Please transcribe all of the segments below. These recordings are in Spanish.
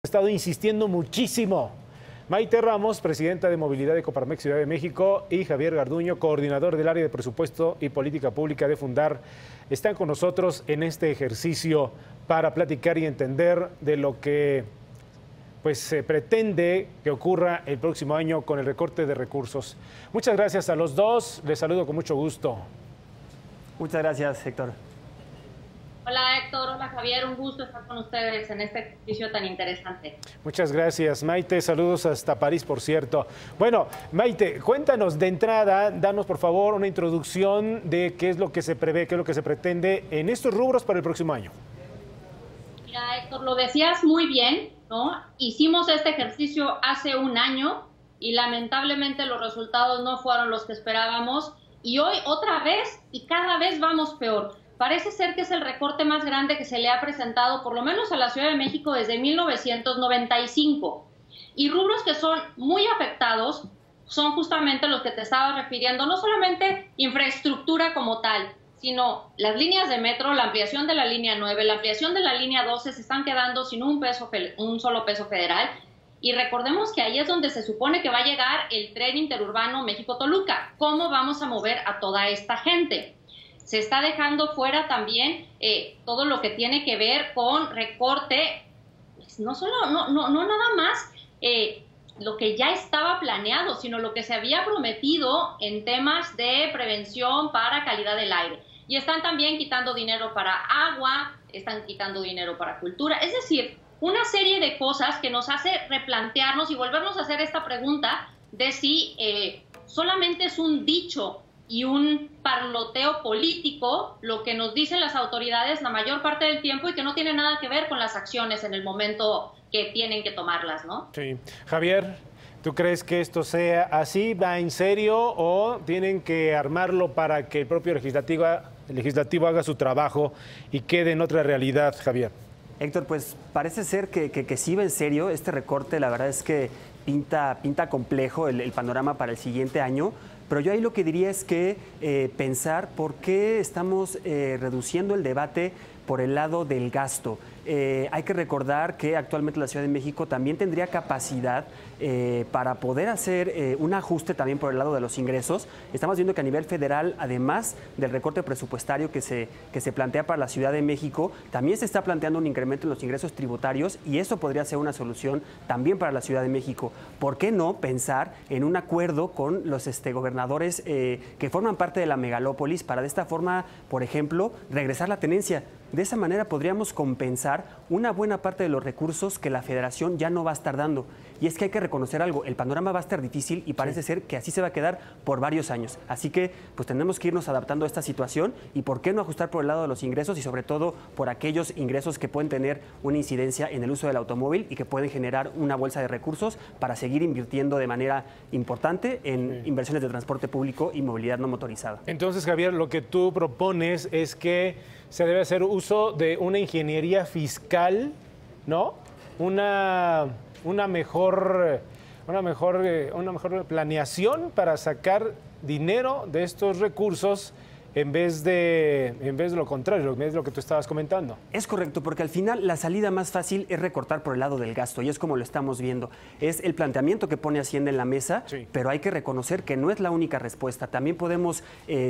Estado insistiendo muchísimo. Maite Ramos, presidenta de Movilidad de Coparmex Ciudad de México, y Javier Garduño, coordinador del área de presupuesto y política pública de Fundar, están con nosotros en este ejercicio para platicar y entender de lo que se pretende que ocurra el próximo año con el recorte de recursos. Muchas gracias a los dos, les saludo con mucho gusto. Muchas gracias, Héctor. Hola Héctor, hola Javier, un gusto estar con ustedes en este ejercicio tan interesante. Muchas gracias, Maite, saludos hasta París, por cierto. Bueno, Maite, cuéntanos de entrada, danos por favor una introducción de qué es lo que se prevé, qué es lo que se pretende en estos rubros para el próximo año. Mira Héctor, lo decías muy bien, ¿no? Hicimos este ejercicio hace un año y lamentablemente los resultados no fueron los que esperábamos y hoy otra vez y cada vez vamos peor. Parece ser que es el recorte más grande que se le ha presentado, por lo menos a la Ciudad de México, desde 1995. Y rubros que son muy afectados son justamente los que te estaba refiriendo, no solamente infraestructura como tal, sino las líneas de metro, la ampliación de la línea 9, la ampliación de la línea 12 se están quedando sin un solo peso federal. Y recordemos que ahí es donde se supone que va a llegar el tren interurbano México-Toluca. ¿Cómo vamos a mover a toda esta gente? Se está dejando fuera también todo lo que tiene que ver con recorte, no nada más lo que ya estaba planeado, sino lo que se había prometido en temas de prevención para calidad del aire. Y están también quitando dinero para agua, están quitando dinero para cultura, es decir, una serie de cosas que nos hace replantearnos y volvernos a hacer esta pregunta de si solamente es un dicho y un parloteo político, lo que nos dicen las autoridades la mayor parte del tiempo y que no tiene nada que ver con las acciones en el momento que tienen que tomarlas, ¿no? Sí. Javier, ¿tú crees que esto sea así, va en serio o tienen que armarlo para que el propio legislativo haga su trabajo y quede en otra realidad, Javier? Héctor, pues parece ser que sí va en serio. Este recorte, la verdad es que pinta complejo el panorama para el siguiente año. Pero yo ahí lo que diría es que pensar por qué estamos reduciendo el debate por el lado del gasto. Hay que recordar que actualmente la Ciudad de México también tendría capacidad para poder hacer un ajuste también por el lado de los ingresos. Estamos viendo que a nivel federal, además del recorte presupuestario que se plantea para la Ciudad de México, también se está planteando un incremento en los ingresos tributarios y eso podría ser una solución también para la Ciudad de México. ¿Por qué no pensar en un acuerdo con los gobernadores que forman parte de la megalópolis para de esta forma, por ejemplo, regresar la tenencia? De esa manera podríamos compensar una buena parte de los recursos que la Federación ya no va a estar dando. Y es que hay que reconocer algo, el panorama va a estar difícil y parece ser que así se va a quedar por varios años. Así que pues tendremos que irnos adaptando a esta situación y por qué no ajustar por el lado de los ingresos y sobre todo por aquellos ingresos que pueden tener una incidencia en el uso del automóvil y que pueden generar una bolsa de recursos para seguir invirtiendo de manera importante en inversiones de transporte público y movilidad no motorizada. Entonces, Javier, lo que tú propones es que se debe hacer uso de una ingeniería fiscal, ¿no? Una mejor planeación para sacar dinero de estos recursos en vez de lo contrario, en vez de lo que tú estabas comentando. Es correcto, porque al final la salida más fácil es recortar por el lado del gasto, y es como lo estamos viendo. Es el planteamiento que pone Hacienda en la mesa, pero hay que reconocer que no es la única respuesta. También podemos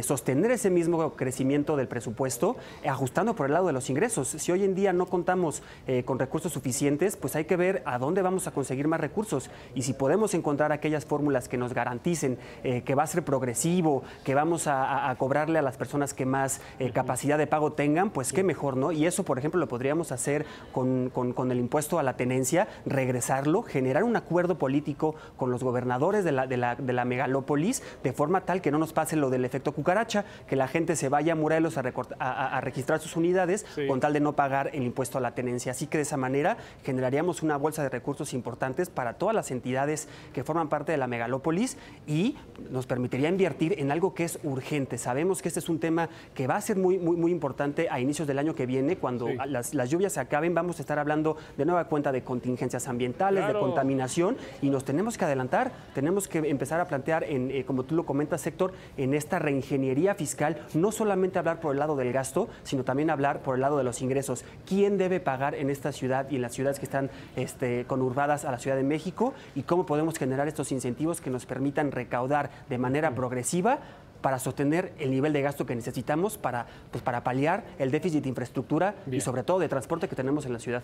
sostener ese mismo crecimiento del presupuesto ajustando por el lado de los ingresos. Si hoy en día no contamos con recursos suficientes, pues hay que ver a dónde vamos a conseguir más recursos. Y si podemos encontrar aquellas fórmulas que nos garanticen que va a ser progresivo, que vamos a cobrarle a las personas que más capacidad de pago tengan, pues qué mejor, ¿no? Y eso, por ejemplo, lo podríamos hacer con el impuesto a la tenencia, regresarlo, generar un acuerdo político con los gobernadores de la megalópolis, de forma tal que no nos pase lo del efecto cucaracha, que la gente se vaya a Morelos a registrar sus unidades con tal de no pagar el impuesto a la tenencia. Así que de esa manera generaríamos una bolsa de recursos importantes para todas las entidades que forman parte de la megalópolis y nos permitiría invertir en algo que es urgente. Sabemos que este este es un tema que va a ser muy importante a inicios del año que viene, cuando las lluvias se acaben. Vamos a estar hablando de nueva cuenta de contingencias ambientales, de contaminación, y nos tenemos que adelantar, tenemos que empezar a plantear, como tú lo comentas, Héctor, en esta reingeniería fiscal, no solamente hablar por el lado del gasto, sino también hablar por el lado de los ingresos. ¿Quién debe pagar en esta ciudad y en las ciudades que están conurbadas a la Ciudad de México? ¿Y cómo podemos generar estos incentivos que nos permitan recaudar de manera progresiva para sostener el nivel de gasto que necesitamos para paliar el déficit de infraestructura y sobre todo de transporte que tenemos en la ciudad?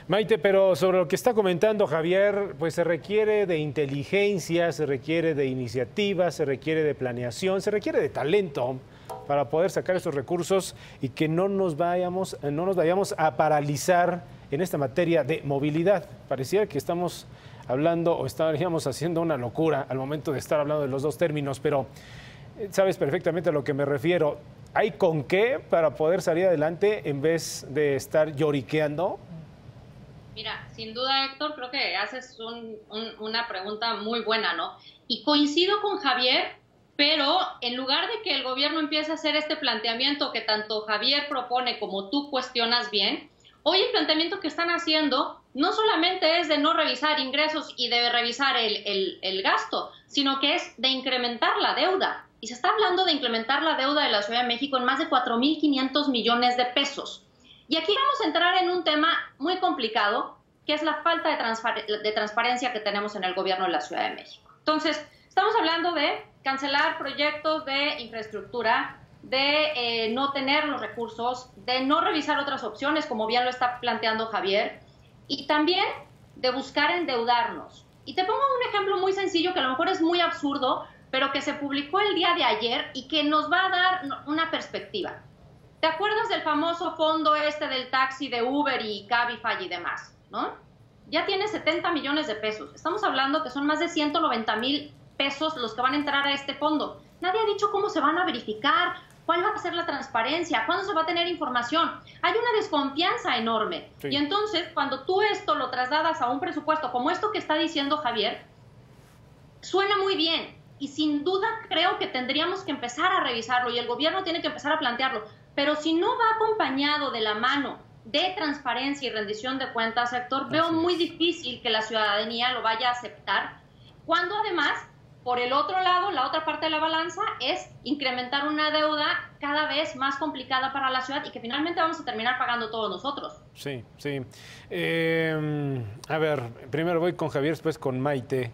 Maite, pero sobre lo que está comentando Javier, pues se requiere de inteligencia, se requiere de iniciativa, se requiere de planeación, se requiere de talento para poder sacar esos recursos y que no nos vayamos a paralizar en esta materia de movilidad. Parecía que estamos hablando o estaríamos haciendo una locura al momento de estar hablando de los dos términos, pero sabes perfectamente a lo que me refiero. ¿Hay con qué para poder salir adelante en vez de estar lloriqueando? Mira, sin duda, Héctor, creo que haces una pregunta muy buena, ¿no? Y coincido con Javier, pero en lugar de que el gobierno empiece a hacer este planteamiento que tanto Javier propone como tú cuestionas bien, hoy el planteamiento que están haciendo no solamente es de no revisar ingresos y de revisar el gasto, sino que es de incrementar la deuda. Y se está hablando de incrementar la deuda de la Ciudad de México en más de 4.500 millones de pesos. Y aquí vamos a entrar en un tema muy complicado, que es la falta de transparencia que tenemos en el gobierno de la Ciudad de México. Entonces, estamos hablando de cancelar proyectos de infraestructura, de no tener los recursos, de no revisar otras opciones, como bien lo está planteando Javier, y también de buscar endeudarnos. Y te pongo un ejemplo muy sencillo que a lo mejor es muy absurdo, pero que se publicó el día de ayer y que nos va a dar una perspectiva. ¿Te acuerdas del famoso fondo del taxi de Uber y Cabify y demás, ¿no? Ya tiene 70 millones de pesos. Estamos hablando que son más de 190,000 pesos los que van a entrar a este fondo. Nadie ha dicho cómo se van a verificar, cuál va a ser la transparencia, cuándo se va a tener información. Hay una desconfianza enorme. Sí. Y entonces, cuando tú esto lo trasladas a un presupuesto como esto que está diciendo Javier, suena muy bien. Y sin duda creo que tendríamos que empezar a revisarlo y el gobierno tiene que empezar a plantearlo. Pero si no va acompañado de la mano de transparencia y rendición de cuentas, Héctor, veo muy difícil que la ciudadanía lo vaya a aceptar, cuando además, por el otro lado, la otra parte de la balanza es incrementar una deuda cada vez más complicada para la ciudad y que finalmente vamos a terminar pagando todos nosotros. Sí, sí. A ver, primero voy con Javier, después con Maite.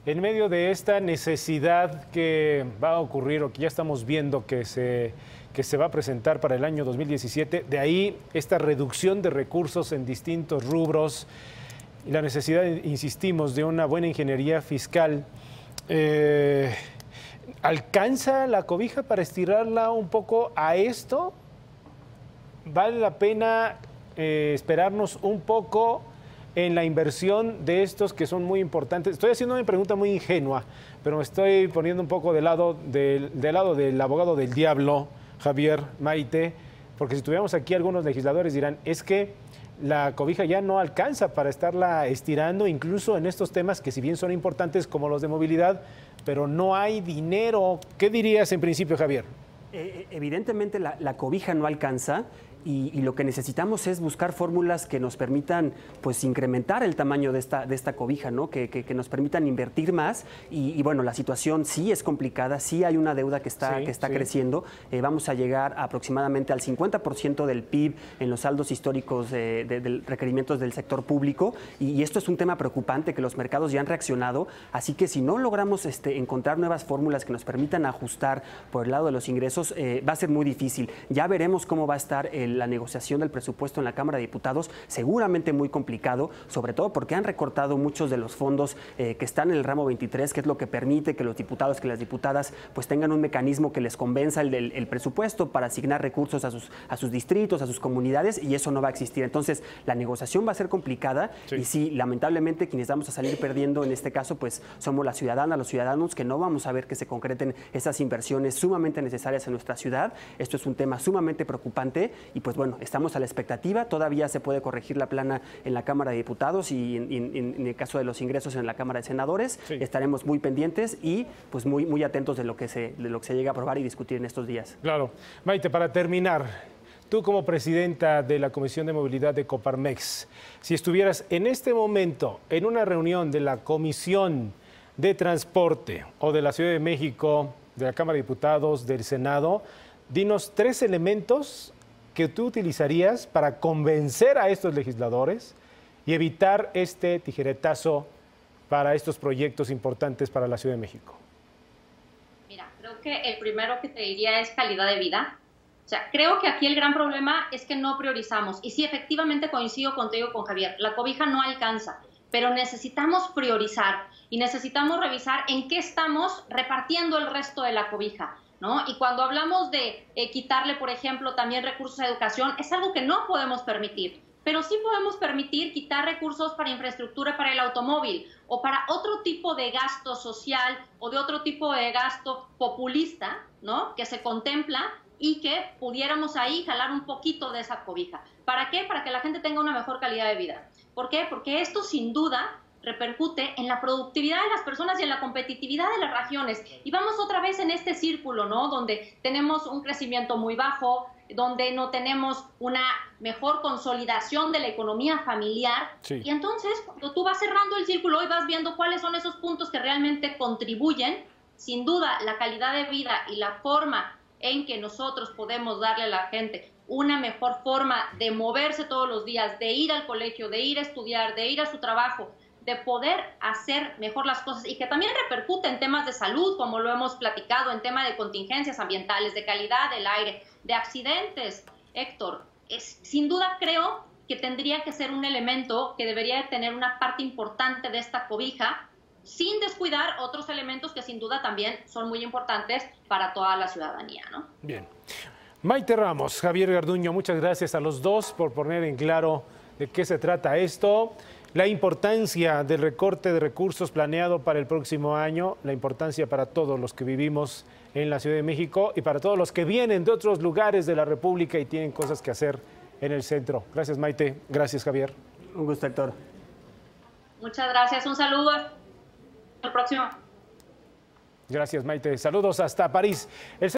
En medio de esta necesidad que va a ocurrir o que ya estamos viendo que se va a presentar para el año 2017, de ahí esta reducción de recursos en distintos rubros y la necesidad, insistimos, de una buena ingeniería fiscal, ¿alcanza la cobija para estirarla un poco a esto? ¿Vale la pena esperarnos un poco en la inversión de estos que son muy importantes? Estoy haciendo una pregunta muy ingenua, pero me estoy poniendo un poco del lado del abogado del diablo, Javier, Maite, porque si tuviéramos aquí algunos legisladores dirán, es que la cobija ya no alcanza para estarla estirando, incluso en estos temas que si bien son importantes como los de movilidad, pero no hay dinero. ¿Qué dirías en principio, Javier? Evidentemente la cobija no alcanza. Y lo que necesitamos es buscar fórmulas que nos permitan pues incrementar el tamaño de esta cobija, ¿no? Que nos permitan invertir más y bueno, la situación sí es complicada, sí hay una deuda que está creciendo. Vamos a llegar aproximadamente al 50% del PIB en los saldos históricos de requerimientos del sector público y esto es un tema preocupante que los mercados ya han reaccionado, así que si no logramos encontrar nuevas fórmulas que nos permitan ajustar por el lado de los ingresos, va a ser muy difícil. Ya veremos cómo va a estar la negociación del presupuesto en la Cámara de Diputados, seguramente muy complicado, sobre todo porque han recortado muchos de los fondos que están en el ramo 23, que es lo que permite que los diputados, que las diputadas pues tengan un mecanismo que les convenza el presupuesto para asignar recursos a sus distritos, a sus comunidades, y eso no va a existir. Entonces, la negociación va a ser complicada y sí, lamentablemente, quienes vamos a salir perdiendo en este caso, pues somos las ciudadanas, los ciudadanos, que no vamos a ver que se concreten esas inversiones sumamente necesarias en nuestra ciudad. Esto es un tema sumamente preocupante y pues bueno, estamos a la expectativa. Todavía se puede corregir la plana en la Cámara de Diputados y en el caso de los ingresos en la Cámara de Senadores. Sí. Estaremos muy pendientes y pues muy atentos de lo que se llega a aprobar y discutir en estos días. Claro. Maite, para terminar, tú como presidenta de la Comisión de Movilidad de Coparmex, si estuvieras en este momento en una reunión de la Comisión de Transporte o de la Ciudad de México, de la Cámara de Diputados, del Senado, dinos 3 elementos que tú utilizarías para convencer a estos legisladores y evitar este tijeretazo para estos proyectos importantes para la Ciudad de México. Mira, creo que el primero que te diría es calidad de vida. O sea, creo que aquí el gran problema es que no priorizamos. Y sí, efectivamente coincido contigo, con Javier, la cobija no alcanza, pero necesitamos priorizar y necesitamos revisar en qué estamos repartiendo el resto de la cobija, ¿no? Y cuando hablamos de quitarle, por ejemplo, también recursos a educación, es algo que no podemos permitir, pero sí podemos permitir quitar recursos para infraestructura, para el automóvil o para otro tipo de gasto social o de otro tipo de gasto populista, ¿no? Que se contempla y que pudiéramos ahí jalar un poquito de esa cobija. ¿Para qué? Para que la gente tenga una mejor calidad de vida. ¿Por qué? Porque esto sin duda repercute en la productividad de las personas y en la competitividad de las regiones. Y vamos otra vez en este círculo, ¿no? Donde tenemos un crecimiento muy bajo, donde no tenemos una mejor consolidación de la economía familiar. Sí. Y entonces, cuando tú vas cerrando el círculo y vas viendo cuáles son esos puntos que realmente contribuyen, sin duda, la calidad de vida y la forma en que nosotros podemos darle a la gente una mejor forma de moverse todos los días, de ir al colegio, de ir a estudiar, de ir a su trabajo, de poder hacer mejor las cosas y que también repercute en temas de salud, como lo hemos platicado, en tema de contingencias ambientales, de calidad del aire, de accidentes. Héctor, sin duda creo que tendría que ser un elemento que debería tener una parte importante de esta cobija, sin descuidar otros elementos que sin duda también son muy importantes para toda la ciudadanía, ¿no? Bien. Maite Ramos, Javier Garduño, muchas gracias a los dos por poner en claro de qué se trata esto, la importancia del recorte de recursos planeado para el próximo año, la importancia para todos los que vivimos en la Ciudad de México y para todos los que vienen de otros lugares de la República y tienen cosas que hacer en el centro. Gracias, Maite. Gracias, Javier. Un gusto, Héctor. Muchas gracias. Un saludo. Hasta el próximo. Gracias, Maite. Saludos hasta París.